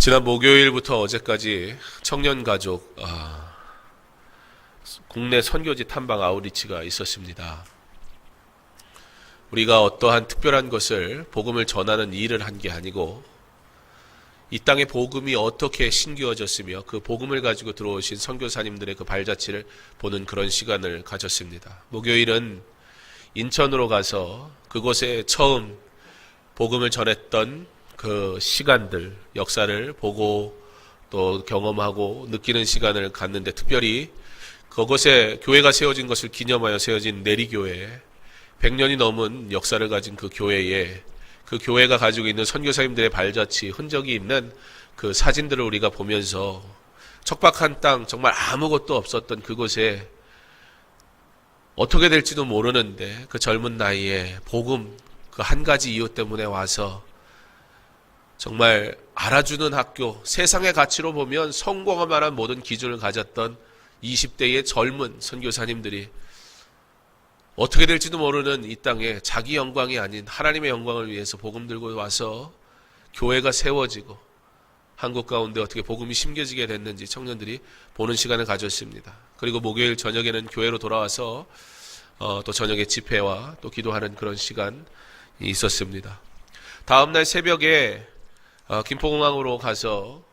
지난 목요일부터 어제까지 청년가족 국내 선교지 탐방 아웃리치가 있었습니다. 우리가 어떠한 특별한 것을 복음을 전하는 일을 한 게 아니고 이 땅의 복음이 어떻게 신기어졌으며 그 복음을 가지고 들어오신 선교사님들의 그 발자취를 보는 그런 시간을 가졌습니다. 목요일은 인천으로 가서 그곳에 처음 복음을 전했던 그 시간들, 역사를 보고 또 경험하고 느끼는 시간을 갖는데, 특별히 그곳에 교회가 세워진 것을 기념하여 세워진 내리교회, 100년이 넘은 역사를 가진 그 교회에, 그 교회가 가지고 있는 선교사님들의 발자취, 흔적이 있는 그 사진들을 우리가 보면서 척박한 땅, 정말 아무것도 없었던 그곳에 어떻게 될지도 모르는데 그 젊은 나이에 복음 그 한 가지 이유 때문에 와서 정말 알아주는 학교, 세상의 가치로 보면 성공할 만한 모든 기준을 가졌던 20대의 젊은 선교사님들이 어떻게 될지도 모르는 이 땅에 자기 영광이 아닌 하나님의 영광을 위해서 복음 들고 와서 교회가 세워지고 한국 가운데 어떻게 복음이 심겨지게 됐는지 청년들이 보는 시간을 가졌습니다. 그리고 목요일 저녁에는 교회로 돌아와서 또 저녁에 집회와 또 기도하는 그런 시간이 있었습니다. 다음날 새벽에 김포공항으로 가서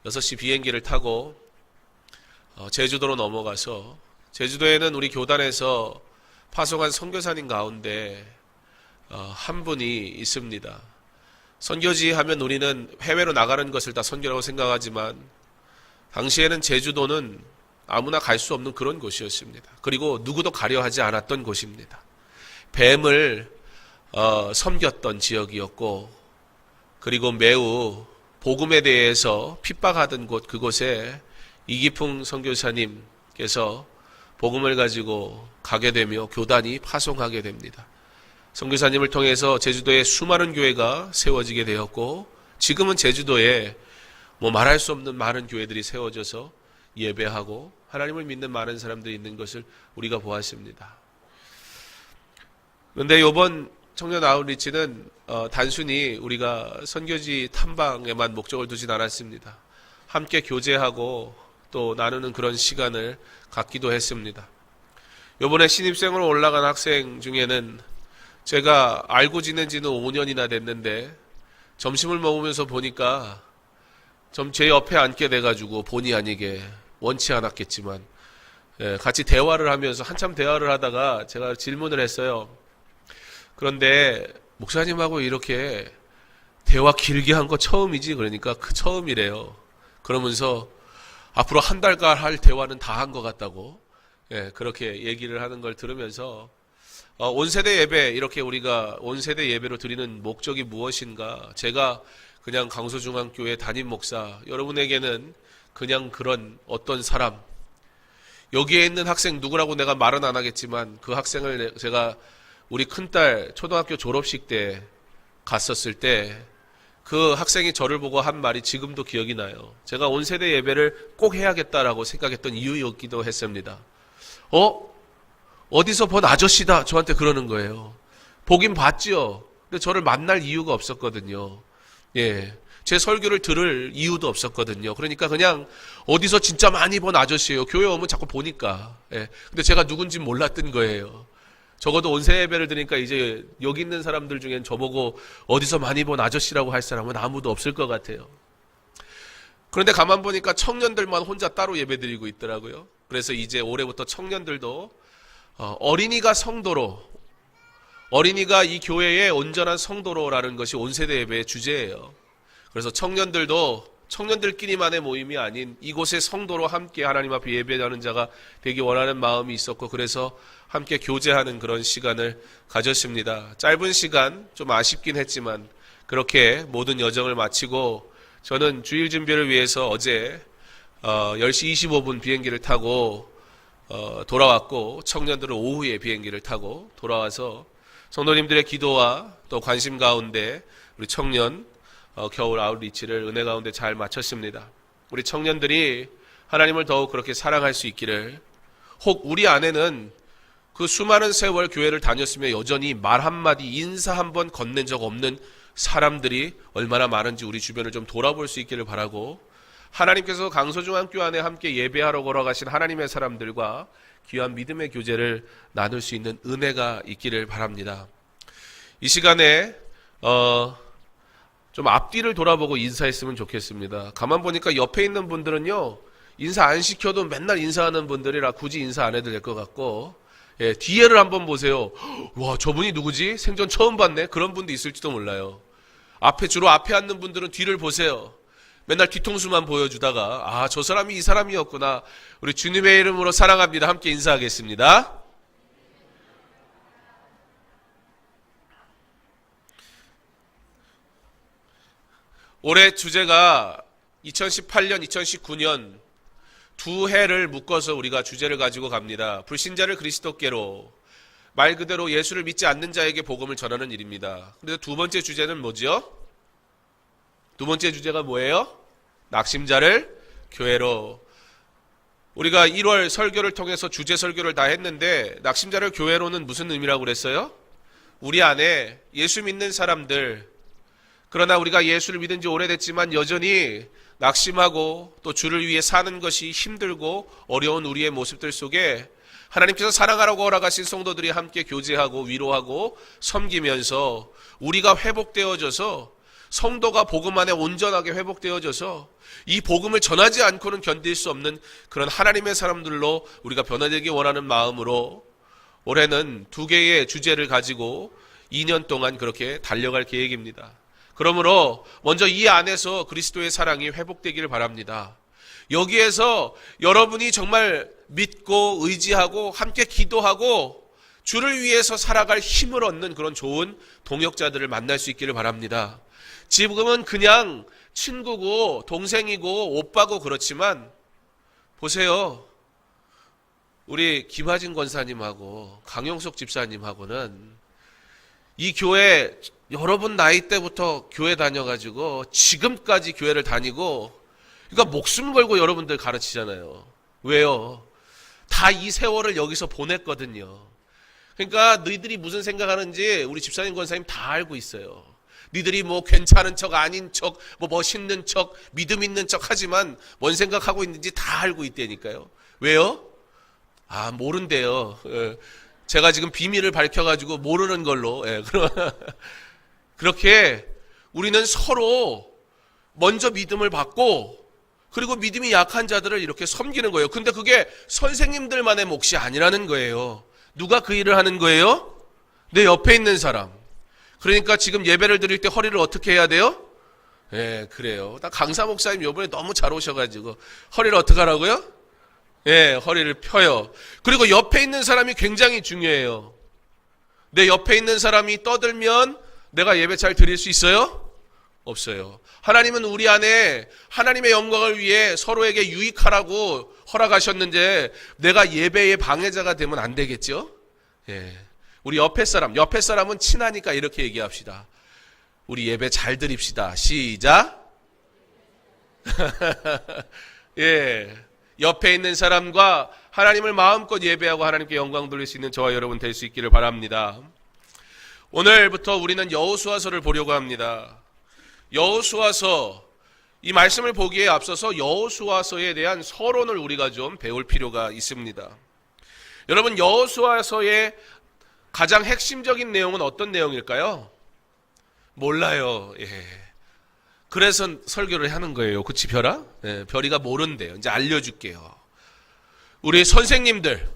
6시 비행기를 타고 제주도로 넘어가서, 제주도에는 우리 교단에서 파송한 선교사님 가운데 한 분이 있습니다. 선교지 하면 우리는 해외로 나가는 것을 다 선교라고 생각하지만 당시에는 제주도는 아무나 갈 수 없는 그런 곳이었습니다. 그리고 누구도 가려 하지 않았던 곳입니다. 뱀을 섬겼던 지역이었고, 그리고 매우 복음에 대해서 핍박하던 곳, 그곳에 이기풍 선교사님께서 복음을 가지고 가게 되며 교단이 파송하게 됩니다. 선교사님을 통해서 제주도에 수많은 교회가 세워지게 되었고, 지금은 제주도에 말할 수 없는 많은 교회들이 세워져서 예배하고 하나님을 믿는 많은 사람들이 있는 것을 우리가 보았습니다. 그런데 이번 청년 아웃리치는 단순히 우리가 선교지 탐방에만 목적을 두진 않았습니다. 함께 교제하고 또 나누는 그런 시간을 갖기도 했습니다. 이번에 신입생으로 올라간 학생 중에는 제가 알고 지낸 지는 5년이나 됐는데 점심을 먹으면서 보니까 제 옆에 앉게 돼가지고 본의 아니게, 원치 않았겠지만 같이 대화를 하면서 한참 대화를 하다가 제가 질문을 했어요. 그런데 목사님하고 이렇게 대화 길게 한 거 처음이지? 그러니까 그 처음이래요. 그러면서 앞으로 한 달간 할 대화는 다 한 것 같다고 그렇게 얘기를 하는 걸 들으면서 온세대 예배, 이렇게 우리가 온세대 예배로 드리는 목적이 무엇인가? 제가 그냥 강서중앙교회 담임 목사, 여러분에게는 그냥 그런 어떤 사람, 여기에 있는 학생 누구라고 내가 말은 안 하겠지만 그 학생을 제가 우리 큰딸 초등학교 졸업식 때 갔었을 때 그 학생이 저를 보고 한 말이 지금도 기억이 나요. 제가 온세대 예배를 꼭 해야겠다라고 생각했던 이유였기도 했습니다. 어디서 본 아저씨다, 저한테 그러는 거예요. 보긴 봤지요. 근데 저를 만날 이유가 없었거든요. 제 설교를 들을 이유도 없었거든요. 그러니까 그냥 어디서 진짜 많이 본 아저씨예요. 교회 오면 자꾸 보니까. 근데 제가 누군지 몰랐던 거예요. 적어도 온세 예배를 드니까 이제 여기 있는 사람들 중엔 저보고 어디서 많이 본 아저씨라고 할 사람은 아무도 없을 것 같아요. 그런데 가만 보니까 청년들만 혼자 따로 예배 드리고 있더라고요. 그래서 이제 올해부터 청년들도 어린이가 성도로, 어린이가 이 교회의 온전한 성도로라는 것이 온세대 예배의 주제예요. 그래서 청년들끼리만의 모임이 아닌 이곳의 성도로 함께 하나님 앞에 예배하는 자가 되기 원하는 마음이 있었고, 그래서 함께 교제하는 그런 시간을 가졌습니다. 짧은 시간, 좀 아쉽긴 했지만 그렇게 모든 여정을 마치고 저는 주일 준비를 위해서 어제 10시 25분 비행기를 타고 돌아왔고, 청년들은 오후에 비행기를 타고 돌아와서 성도님들의 기도와 또 관심 가운데 우리 청년 겨울 아웃리치를 은혜 가운데 잘 마쳤습니다. 우리 청년들이 하나님을 더욱 그렇게 사랑할 수 있기를, 혹 우리 안에는 그 수많은 세월 교회를 다녔으며 여전히 말 한마디, 인사 한번 건넨 적 없는 사람들이 얼마나 많은지 우리 주변을 좀 돌아볼 수 있기를 바라고, 하나님께서 강서중학교 안에 함께 예배하러 걸어가신 하나님의 사람들과 귀한 믿음의 교제를 나눌 수 있는 은혜가 있기를 바랍니다. 이 시간에 좀 앞뒤를 돌아보고 인사했으면 좋겠습니다. 가만 보니까 옆에 있는 분들은요, 인사 안 시켜도 맨날 인사하는 분들이라 굳이 인사 안 해도 될 것 같고, 예, 뒤에를 한번 보세요. 와, 저분이 누구지? 생전 처음 봤네? 그런 분도 있을지도 몰라요. 주로 앞에 앉는 분들은 뒤를 보세요. 맨날 뒤통수만 보여주다가, 아, 저 사람이 이 사람이었구나. 우리 주님의 이름으로 사랑합니다. 함께 인사하겠습니다. 올해 주제가 2018년, 2019년 두 해를 묶어서 우리가 주제를 가지고 갑니다. 불신자를 그리스도께로, 말 그대로 예수를 믿지 않는 자에게 복음을 전하는 일입니다. 그래서 두 번째 주제는 뭐죠? 두 번째 주제가 뭐예요? 낙심자를 교회로. 우리가 1월 설교를 통해서 주제 설교를 다 했는데, 낙심자를 교회로는 무슨 의미라고 그랬어요? 우리 안에 예수 믿는 사람들, 그러나 우리가 예수를 믿은 지 오래됐지만 여전히 낙심하고 또 주를 위해 사는 것이 힘들고 어려운 우리의 모습들 속에 하나님께서 사랑하라고 허락하신 성도들이 함께 교제하고 위로하고 섬기면서 우리가 회복되어져서, 성도가 복음 안에 온전하게 회복되어져서 이 복음을 전하지 않고는 견딜 수 없는 그런 하나님의 사람들로 우리가 변화되기 원하는 마음으로 올해는 두 개의 주제를 가지고 2년 동안 그렇게 달려갈 계획입니다. 그러므로 먼저 이 안에서 그리스도의 사랑이 회복되기를 바랍니다. 여기에서 여러분이 정말 믿고 의지하고 함께 기도하고 주를 위해서 살아갈 힘을 얻는 그런 좋은 동역자들을 만날 수 있기를 바랍니다. 지금은 그냥 친구고 동생이고 오빠고 그렇지만 보세요. 우리 김하진 권사님하고 강용석 집사님하고는 이 교회 여러분 나이 때부터 교회 다녀가지고 지금까지 교회를 다니고, 그러니까 목숨 걸고 여러분들 가르치잖아요. 왜요? 다 이 세월을 여기서 보냈거든요. 그러니까 너희들이 무슨 생각하는지 우리 집사님 권사님 다 알고 있어요. 너희들이 뭐 괜찮은 척 아닌 척 뭐 멋있는 척 믿음 있는 척 하지만 뭔 생각하고 있는지 다 알고 있다니까요. 왜요? 아, 모른대요. 제가 지금 비밀을 밝혀가지고 모르는 걸로. 그렇게 우리는 서로 먼저 믿음을 받고, 그리고 믿음이 약한 자들을 이렇게 섬기는 거예요. 근데 그게 선생님들만의 몫이 아니라는 거예요. 누가 그 일을 하는 거예요? 내 옆에 있는 사람. 그러니까 지금 예배를 드릴 때 허리를 어떻게 해야 돼요? 예, 그래요. 강사 목사님 요번에 너무 잘 오셔가지고 허리를 어떻게 하라고요? 예, 허리를 펴요. 그리고 옆에 있는 사람이 굉장히 중요해요. 내 옆에 있는 사람이 떠들면 내가 예배 잘 드릴 수 있어요? 없어요. 하나님은 우리 안에 하나님의 영광을 위해 서로에게 유익하라고 허락하셨는데 내가 예배의 방해자가 되면 안 되겠죠? 예. 우리 옆에 사람은 친하니까 이렇게 얘기합시다. 우리 예배 잘 드립시다. 시작. 예. 옆에 있는 사람과 하나님을 마음껏 예배하고 하나님께 영광 돌릴 수 있는 저와 여러분 될 수 있기를 바랍니다. 오늘부터 우리는 여호수아서를 보려고 합니다. 여호수아서, 이 말씀을 보기에 앞서서 여호수아서에 대한 서론을 우리가 좀 배울 필요가 있습니다. 여러분, 여호수아서의 가장 핵심적인 내용은 어떤 내용일까요? 몰라요. 예. 그래서 설교를 하는 거예요. 그치, 별아? 예, 별이가 모른대요. 이제 알려줄게요. 우리 선생님들,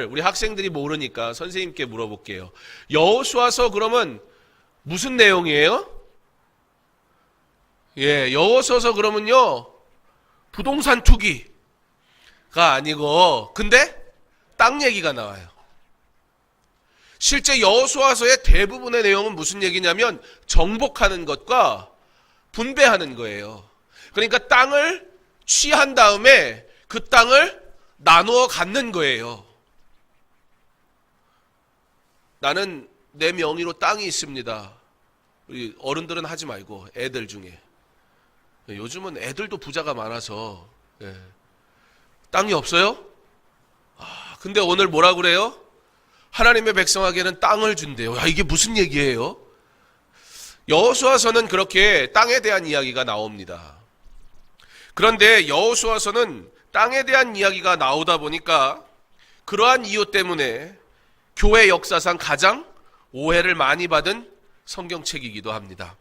우리 학생들이 모르니까 선생님께 물어볼게요. 여호수아서 그러면 무슨 내용이에요? 예, 여호수아서 그러면요, 부동산 투기가 아니고, 근데 땅 얘기가 나와요. 실제 여호수아서의 대부분의 내용은 무슨 얘기냐면 정복하는 것과 분배하는 거예요. 그러니까 땅을 취한 다음에 그 땅을 나누어 갖는 거예요. 나는 내 명의로 땅이 있습니다. 우리 어른들은 하지 말고 애들 중에. 요즘은 애들도 부자가 많아서 땅이 없어요? 근데 오늘 뭐라 그래요? 하나님의 백성에게는 땅을 준대요. 야, 이게 무슨 얘기예요? 여호수아서는 그렇게 땅에 대한 이야기가 나옵니다. 그런데 여호수아서는 땅에 대한 이야기가 나오다 보니까 그러한 이유 때문에 교회 역사상 가장 오해를 많이 받은 성경책이기도 합니다.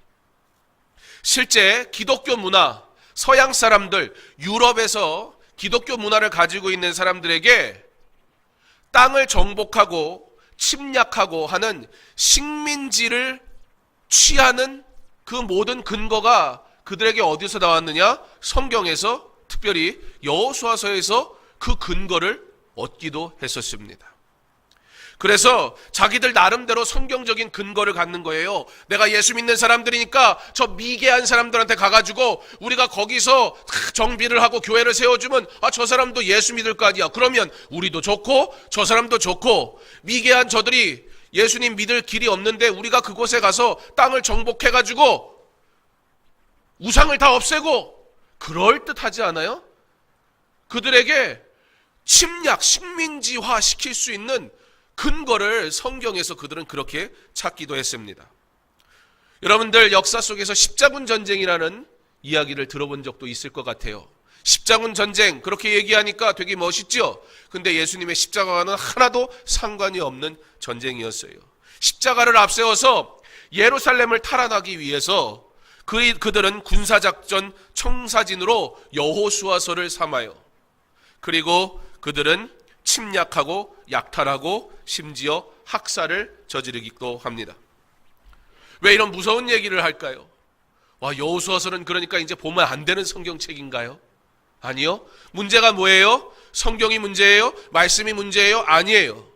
실제 기독교 문화, 서양 사람들, 유럽에서 기독교 문화를 가지고 있는 사람들에게 땅을 정복하고 침략하고 하는 식민지를 취하는 그 모든 근거가 그들에게 어디서 나왔느냐? 성경에서, 특별히 여호수아서에서 그 근거를 얻기도 했었습니다. 그래서 자기들 나름대로 성경적인 근거를 갖는 거예요. 내가 예수 믿는 사람들이니까 저 미개한 사람들한테 가가지고 우리가 거기서 정비를 하고 교회를 세워주면 저 사람도 예수 믿을 거 아니야. 그러면 우리도 좋고 저 사람도 좋고, 미개한 저들이 예수님 믿을 길이 없는데 우리가 그곳에 가서 땅을 정복해가지고 우상을 다 없애고, 그럴듯하지 않아요? 그들에게 침략, 식민지화 시킬 수 있는 근거를 성경에서 그들은 그렇게 찾기도 했습니다. 여러분들 역사 속에서 십자군 전쟁이라는 이야기를 들어본 적도 있을 것 같아요. 십자군 전쟁 그렇게 얘기하니까 되게 멋있죠? 근데 예수님의 십자가와는 하나도 상관이 없는 전쟁이었어요. 십자가를 앞세워서 예루살렘을 탈환하기 위해서 그들은 군사작전 청사진으로 여호수아서를 삼아요. 그리고 그들은 침략하고 약탈하고 심지어 학살을 저지르기도 합니다. 왜 이런 무서운 얘기를 할까요? 여호수아서는 그러니까 이제 보면 안 되는 성경책인가요? 아니요. 문제가 뭐예요? 성경이 문제예요? 말씀이 문제예요? 아니에요.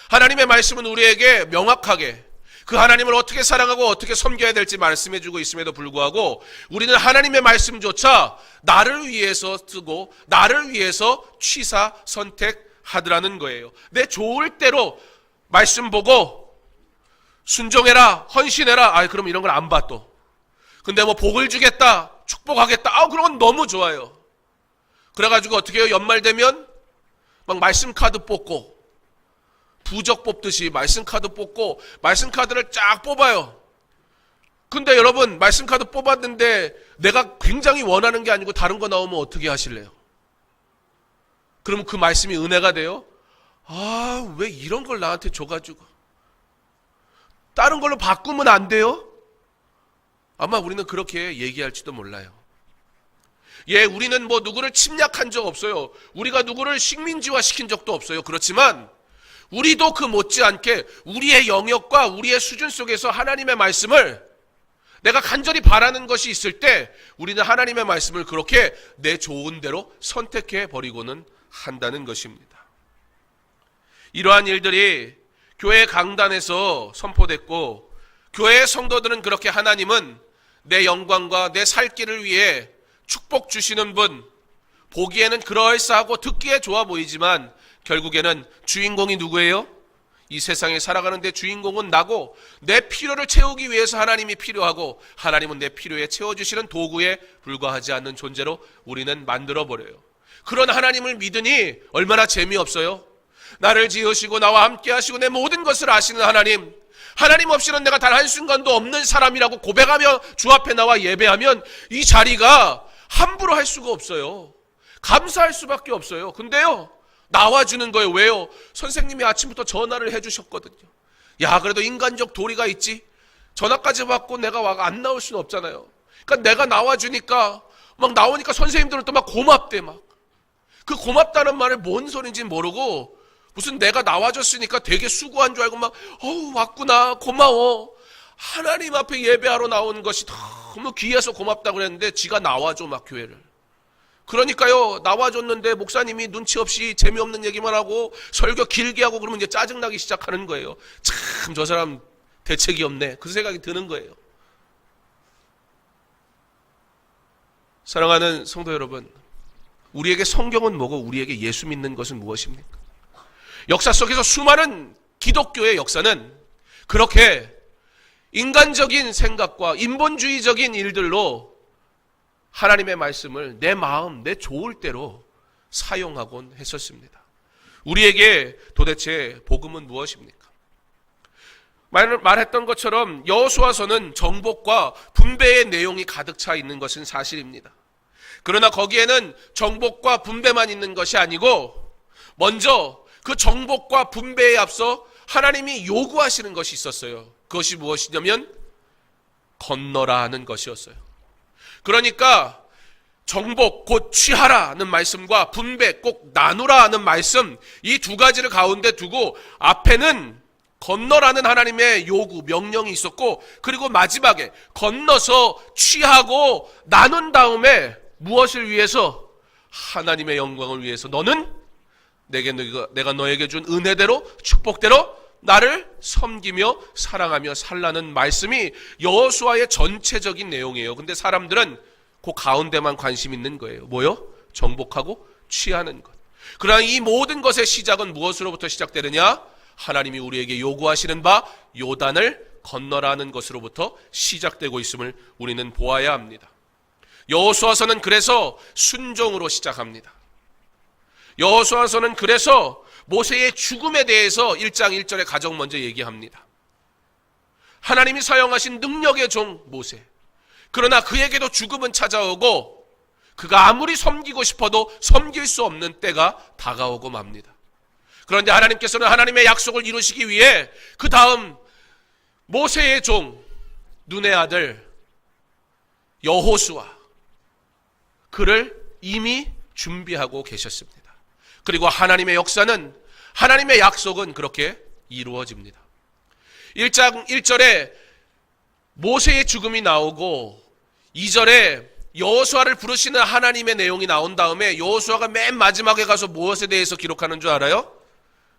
하나님의 말씀은 우리에게 명확하게 그 하나님을 어떻게 사랑하고 어떻게 섬겨야 될지 말씀해주고 있음에도 불구하고 우리는 하나님의 말씀조차 나를 위해서 쓰고 나를 위해서 취사 선택하더라는 거예요. 내 좋을 대로 말씀 보고 순종해라, 헌신해라. 그럼 이런 걸 안 봐 또. 근데 뭐 복을 주겠다, 축복하겠다. 그런 건 너무 좋아요. 그래가지고 어떻게 해요? 연말 되면 막 말씀 카드 뽑고, 부적 뽑듯이 말씀 카드 뽑고 말씀 카드를 쫙 뽑아요. 근데 여러분 말씀 카드 뽑았는데 내가 굉장히 원하는 게 아니고 다른 거 나오면 어떻게 하실래요? 그러면 그 말씀이 은혜가 돼요? 왜 이런 걸 나한테 줘가지고 다른 걸로 바꾸면 안 돼요? 아마 우리는 그렇게 얘기할지도 몰라요. 우리는 뭐 누구를 침략한 적 없어요. 우리가 누구를 식민지화 시킨 적도 없어요. 그렇지만 우리도 그 못지않게 우리의 영역과 우리의 수준 속에서 하나님의 말씀을 내가 간절히 바라는 것이 있을 때 우리는 하나님의 말씀을 그렇게 내 좋은 대로 선택해 버리고는 한다는 것입니다. 이러한 일들이 교회 강단에서 선포됐고, 교회의 성도들은 그렇게 하나님은 내 영광과 내 살 길을 위해 축복 주시는 분, 보기에는 그럴싸하고 듣기에 좋아 보이지만 결국에는 주인공이 누구예요? 이 세상에 살아가는데 주인공은 나고, 내 필요를 채우기 위해서 하나님이 필요하고 하나님은 내 필요에 채워주시는 도구에 불과하지 않는 존재로 우리는 만들어버려요. 그런 하나님을 믿으니 얼마나 재미없어요? 나를 지으시고 나와 함께 하시고 내 모든 것을 아시는 하나님, 하나님 없이는 내가 단 한순간도 없는 사람이라고 고백하며 주 앞에 나와 예배하면 이 자리가 함부로 할 수가 없어요. 감사할 수밖에 없어요. 근데요, 나와주는 거예요. 왜요? 선생님이 아침부터 전화를 해주셨거든요. 그래도 인간적 도리가 있지. 전화까지 받고 내가 안 나올 수는 없잖아요. 그러니까 내가 나와주니까 막 나오니까 선생님들은 또 막 고맙대 막. 그 고맙다는 말을 뭔 소리인지 모르고 무슨 내가 나와줬으니까 되게 수고한 줄 알고 막 왔구나 고마워. 하나님 앞에 예배하러 나오는 것이 너무 귀해서 고맙다고 그랬는데 지가 나와줘 막 교회를. 그러니까요, 나와줬는데 목사님이 눈치 없이 재미없는 얘기만 하고 설교 길게 하고 그러면 이제 짜증나기 시작하는 거예요. 참 저 사람 대책이 없네, 그 생각이 드는 거예요. 사랑하는 성도 여러분, 우리에게 성경은 뭐고 우리에게 예수 믿는 것은 무엇입니까? 역사 속에서 수많은 기독교의 역사는 그렇게 인간적인 생각과 인본주의적인 일들로 하나님의 말씀을 내 마음, 내 좋을 대로 사용하곤 했었습니다. 우리에게 도대체 복음은 무엇입니까? 말했던 것처럼 여호수아서는 정복과 분배의 내용이 가득 차 있는 것은 사실입니다. 그러나 거기에는 정복과 분배만 있는 것이 아니고 먼저 그 정복과 분배에 앞서 하나님이 요구하시는 것이 있었어요. 그것이 무엇이냐면 건너라 하는 것이었어요. 그러니까 정복 곧 취하라는 말씀과 분배 꼭 나누라 하는 말씀, 이 두 가지를 가운데 두고 앞에는 건너라는 하나님의 요구, 명령이 있었고, 그리고 마지막에 건너서 취하고 나눈 다음에 무엇을 위해서? 하나님의 영광을 위해서 너는 내가 너에게 준 은혜대로 축복대로 나를 섬기며 사랑하며 살라는 말씀이 여호수아의 전체적인 내용이에요. 근데 사람들은 그 가운데만 관심 있는 거예요. 뭐요? 정복하고 취하는 것. 그러나 이 모든 것의 시작은 무엇으로부터 시작되느냐? 하나님이 우리에게 요구하시는 바 요단을 건너라는 것으로부터 시작되고 있음을 우리는 보아야 합니다. 여호수아서는 그래서 순종으로 시작합니다. 여호수아서는 그래서 모세의 죽음에 대해서 1장 1절에 가장 먼저 얘기합니다. 하나님이 사용하신 능력의 종 모세. 그러나 그에게도 죽음은 찾아오고 그가 아무리 섬기고 싶어도 섬길 수 없는 때가 다가오고 맙니다. 그런데 하나님께서는 하나님의 약속을 이루시기 위해 그 다음 모세의 종 눈의 아들 여호수아 그를 이미 준비하고 계셨습니다. 그리고 하나님의 역사는 하나님의 약속은 그렇게 이루어집니다. 1장 1절에 모세의 죽음이 나오고 2절에 여호수아를 부르시는 하나님의 내용이 나온 다음에 여호수아가 맨 마지막에 가서 무엇에 대해서 기록하는 줄 알아요?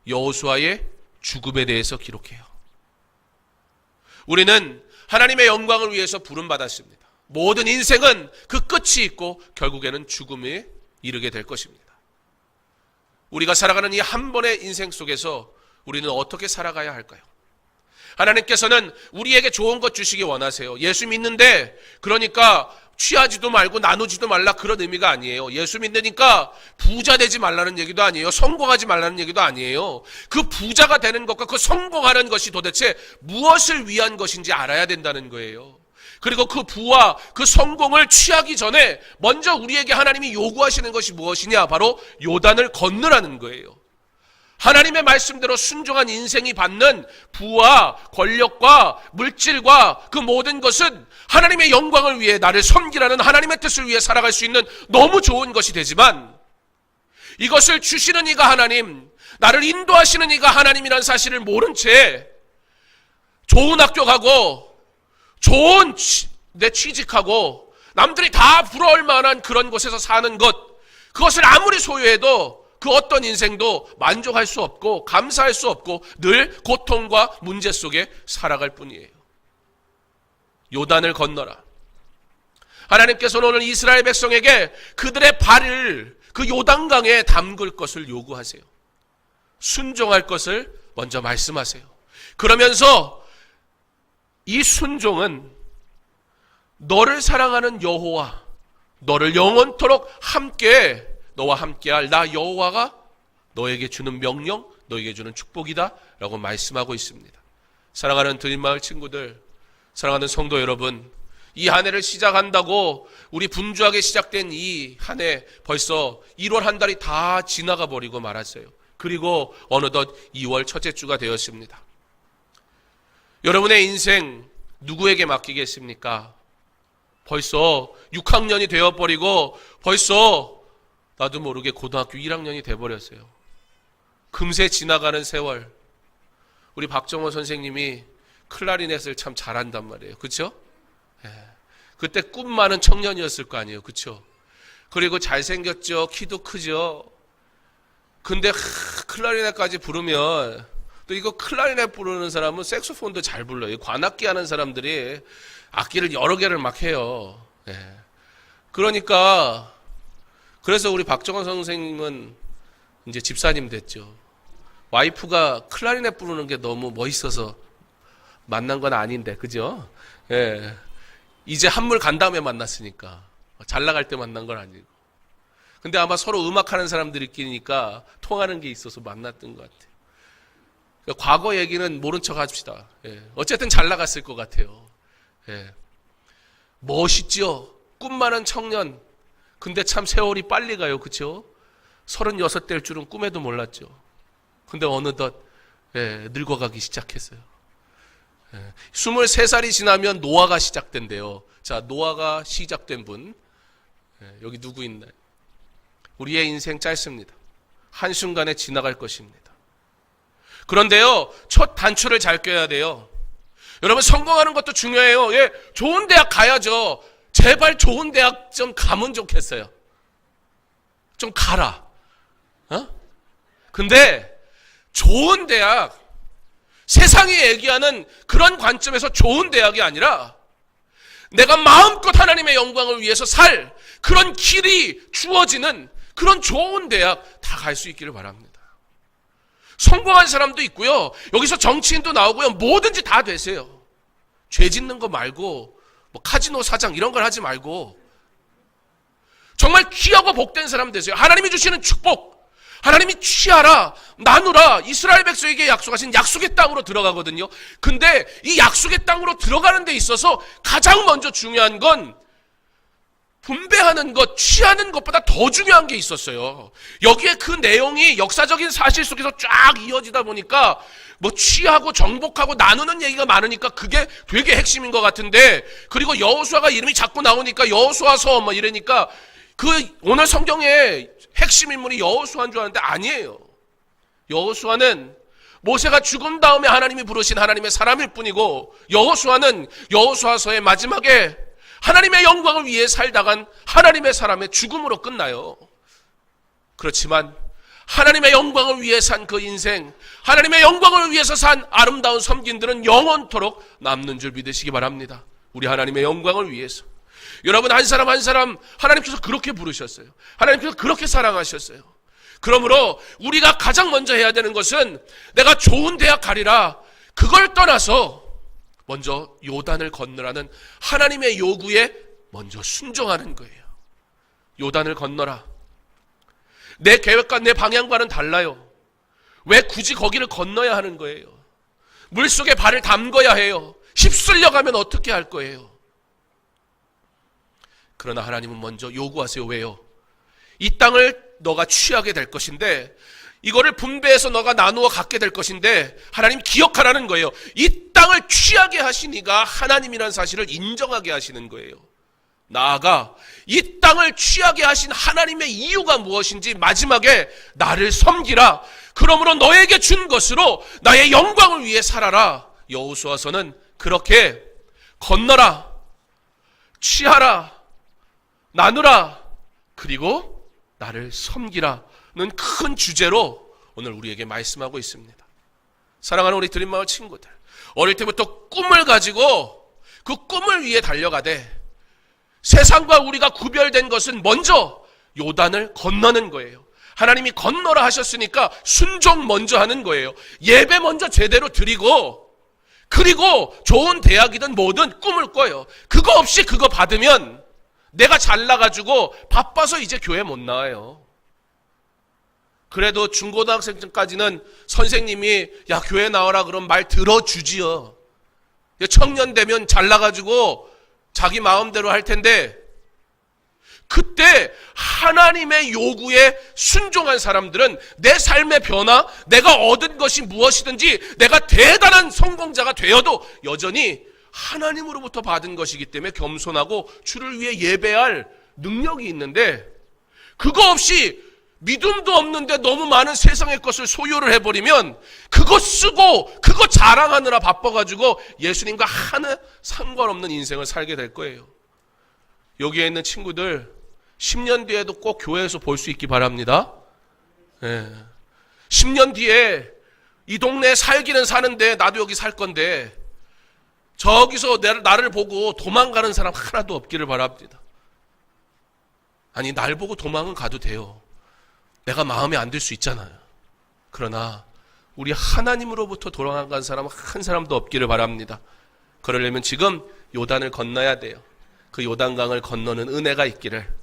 여호수아의 죽음에 대해서 기록해요. 우리는 하나님의 영광을 위해서 부름받았습니다. 모든 인생은 그 끝이 있고 결국에는 죽음에 이르게 될 것입니다. 우리가 살아가는 이 한 번의 인생 속에서 우리는 어떻게 살아가야 할까요? 하나님께서는 우리에게 좋은 것 주시기 원하세요. 예수 믿는데 그러니까 취하지도 말고 나누지도 말라 그런 의미가 아니에요. 예수 믿으니까 부자 되지 말라는 얘기도 아니에요. 성공하지 말라는 얘기도 아니에요. 그 부자가 되는 것과 그 성공하는 것이 도대체 무엇을 위한 것인지 알아야 된다는 거예요. 그리고 그 부와 그 성공을 취하기 전에 먼저 우리에게 하나님이 요구하시는 것이 무엇이냐? 바로 요단을 건너라는 거예요. 하나님의 말씀대로 순종한 인생이 받는 부와 권력과 물질과 그 모든 것은 하나님의 영광을 위해 나를 섬기라는 하나님의 뜻을 위해 살아갈 수 있는 너무 좋은 것이 되지만 이것을 주시는 이가 하나님, 나를 인도하시는 이가 하나님이라는 사실을 모른 채 좋은 학교 가고 좋은 내 취직하고 남들이 다 부러울 만한 그런 곳에서 사는 것, 그것을 아무리 소유해도 그 어떤 인생도 만족할 수 없고 감사할 수 없고 늘 고통과 문제 속에 살아갈 뿐이에요. 요단을 건너라. 하나님께서는 오늘 이스라엘 백성에게 그들의 발을 그 요단강에 담글 것을 요구하세요. 순종할 것을 먼저 말씀하세요. 그러면서 이 순종은 너를 사랑하는 여호와, 너를 영원토록 함께 너와 함께할 나 여호와가 너에게 주는 명령, 너에게 주는 축복이다 라고 말씀하고 있습니다. 사랑하는 드림마을 친구들, 사랑하는 성도 여러분, 이 한 해를 시작한다고 우리 분주하게 시작된 이 한 해 벌써 1월 한 달이 다 지나가 버리고 말았어요. 그리고 어느덧 2월 첫째 주가 되었습니다. 여러분의 인생 누구에게 맡기겠습니까? 벌써 6학년이 되어버리고 벌써 나도 모르게 고등학교 1학년이 돼버렸어요. 금세 지나가는 세월. 우리 박정호 선생님이 클라리넷을 참 잘한단 말이에요. 그렇죠? 그때 꿈 많은 청년이었을 거 아니에요. 그렇죠? 그리고 잘생겼죠. 키도 크죠. 근데 클라리넷까지 부르면 또 이거 클라리넷 부르는 사람은 색소폰도 잘 불러요. 관악기 하는 사람들이 악기를 여러 개를 막 해요. 그러니까 그래서 우리 박정원 선생님은 이제 집사님 됐죠. 와이프가 클라리넷 부르는 게 너무 멋있어서 만난 건 아닌데, 그죠? 예. 이제 한물 간 다음에 만났으니까. 잘 나갈 때 만난 건 아니고. 근데 아마 서로 음악하는 사람들끼리니까 통하는 게 있어서 만났던 것 같아요. 과거 얘기는 모른 척 합시다. 예. 어쨌든 잘 나갔을 것 같아요. 예. 멋있죠? 꿈 많은 청년. 근데 참 세월이 빨리 가요. 그렇죠? 36될 줄은 꿈에도 몰랐죠. 근데 어느덧 늙어가기 시작했어요. 23살이 지나면 노화가 시작된대요. 자, 노화가 시작된 분 여기 누구 있나요? 우리의 인생 짧습니다. 한순간에 지나갈 것입니다. 그런데요, 첫 단추를 잘 껴야 돼요. 여러분, 성공하는 것도 중요해요. 예, 좋은 대학 가야죠. 제발 좋은 대학 좀 가면 좋겠어요. 좀 가라. 근데 좋은 대학, 세상이 얘기하는 그런 관점에서 좋은 대학이 아니라 내가 마음껏 하나님의 영광을 위해서 살 그런 길이 주어지는 그런 좋은 대학 다 갈 수 있기를 바랍니다. 성공한 사람도 있고요. 여기서 정치인도 나오고요. 뭐든지 다 되세요. 죄 짓는 거 말고 뭐 카지노 사장 이런 걸 하지 말고 정말 귀하고 복된 사람 되세요. 하나님이 주시는 축복, 하나님이 취하라, 나누라, 이스라엘 백성에게 약속하신 약속의 땅으로 들어가거든요. 근데 이 약속의 땅으로 들어가는 데 있어서 가장 먼저 중요한 건 분배하는 것, 취하는 것보다 더 중요한 게 있었어요. 여기에 그 내용이 역사적인 사실 속에서 쫙 이어지다 보니까 뭐 취하고 정복하고 나누는 얘기가 많으니까 그게 되게 핵심인 것 같은데, 그리고 여호수아가 이름이 자꾸 나오니까 여호수아서 뭐 이러니까 그 오늘 성경의 핵심 인물이 여호수아인 줄 아는데 아니에요. 여호수아는 모세가 죽은 다음에 하나님이 부르신 하나님의 사람일 뿐이고, 여호수아는 여호수아서의 마지막에 하나님의 영광을 위해 살다간 하나님의 사람의 죽음으로 끝나요. 그렇지만 하나님의 영광을 위해 산 그 인생, 하나님의 영광을 위해서 산 아름다운 섬김들은 영원토록 남는 줄 믿으시기 바랍니다. 우리 하나님의 영광을 위해서. 여러분, 한 사람 한 사람 하나님께서 그렇게 부르셨어요. 하나님께서 그렇게 사랑하셨어요. 그러므로 우리가 가장 먼저 해야 되는 것은 내가 좋은 대학 가리라, 그걸 떠나서 먼저 요단을 건너라는 하나님의 요구에 먼저 순종하는 거예요. 요단을 건너라. 내 계획과 내 방향과는 달라요. 왜 굳이 거기를 건너야 하는 거예요? 물속에 발을 담궈야 해요. 휩쓸려 가면 어떻게 할 거예요? 그러나 하나님은 먼저 요구하세요. 왜요? 이 땅을 너가 취하게 될 것인데, 이거를 분배해서 너가 나누어 갖게 될 것인데, 하나님 기억하라는 거예요. 이 땅을 취하게 하시니가 하나님이라는 사실을 인정하게 하시는 거예요. 나아가 이 땅을 취하게 하신 하나님의 이유가 무엇인지 마지막에 나를 섬기라, 그러므로 너에게 준 것으로 나의 영광을 위해 살아라. 여호수아서는 그렇게 건너라, 취하라, 나누라, 그리고 나를 섬기라는 큰 주제로 오늘 우리에게 말씀하고 있습니다. 사랑하는 우리 드림마을 친구들, 어릴 때부터 꿈을 가지고 그 꿈을 위해 달려가되 세상과 우리가 구별된 것은 먼저 요단을 건너는 거예요. 하나님이 건너라 하셨으니까 순종 먼저 하는 거예요. 예배 먼저 제대로 드리고, 그리고 좋은 대학이든 뭐든 꿈을 꿔요. 그거 없이 그거 받으면 내가 잘나가지고 바빠서 이제 교회 못 나와요. 그래도 중고등학생까지는 선생님이 야 교회 나와라 그럼 말 들어주지요. 청년 되면 잘나가지고 자기 마음대로 할 텐데, 그때 하나님의 요구에 순종한 사람들은 내 삶의 변화, 내가 얻은 것이 무엇이든지 내가 대단한 성공자가 되어도 여전히 하나님으로부터 받은 것이기 때문에 겸손하고 주를 위해 예배할 능력이 있는데, 그거 없이 믿음도 없는데 너무 많은 세상의 것을 소유를 해버리면 그거 쓰고 그거 자랑하느라 바빠가지고 예수님과 하나 상관없는 인생을 살게 될 거예요. 여기에 있는 친구들 10년 뒤에도 꼭 교회에서 볼 수 있기 바랍니다. 10년 뒤에 이 동네에 살기는 사는데 나도 여기 살 건데 저기서 나를 보고 도망가는 사람 하나도 없기를 바랍니다. 아니, 날 보고 도망은 가도 돼요. 내가 마음에 안 들 수 있잖아요. 그러나 우리 하나님으로부터 돌아간 사람 한 사람도 없기를 바랍니다. 그러려면 지금 요단을 건너야 돼요. 그 요단강을 건너는 은혜가 있기를.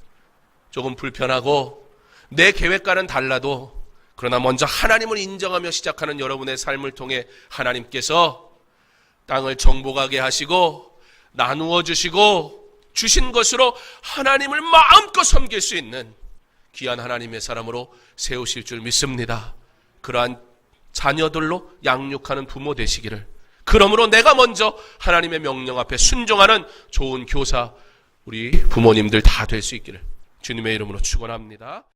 조금 불편하고 내 계획과는 달라도 그러나 먼저 하나님을 인정하며 시작하는 여러분의 삶을 통해 하나님께서 땅을 정복하게 하시고 나누어 주시고 주신 것으로 하나님을 마음껏 섬길 수 있는 귀한 하나님의 사람으로 세우실 줄 믿습니다. 그러한 자녀들로 양육하는 부모 되시기를, 그러므로 내가 먼저 하나님의 명령 앞에 순종하는 좋은 교사, 우리 부모님들 다 될 수 있기를 주님의 이름으로 축원합니다.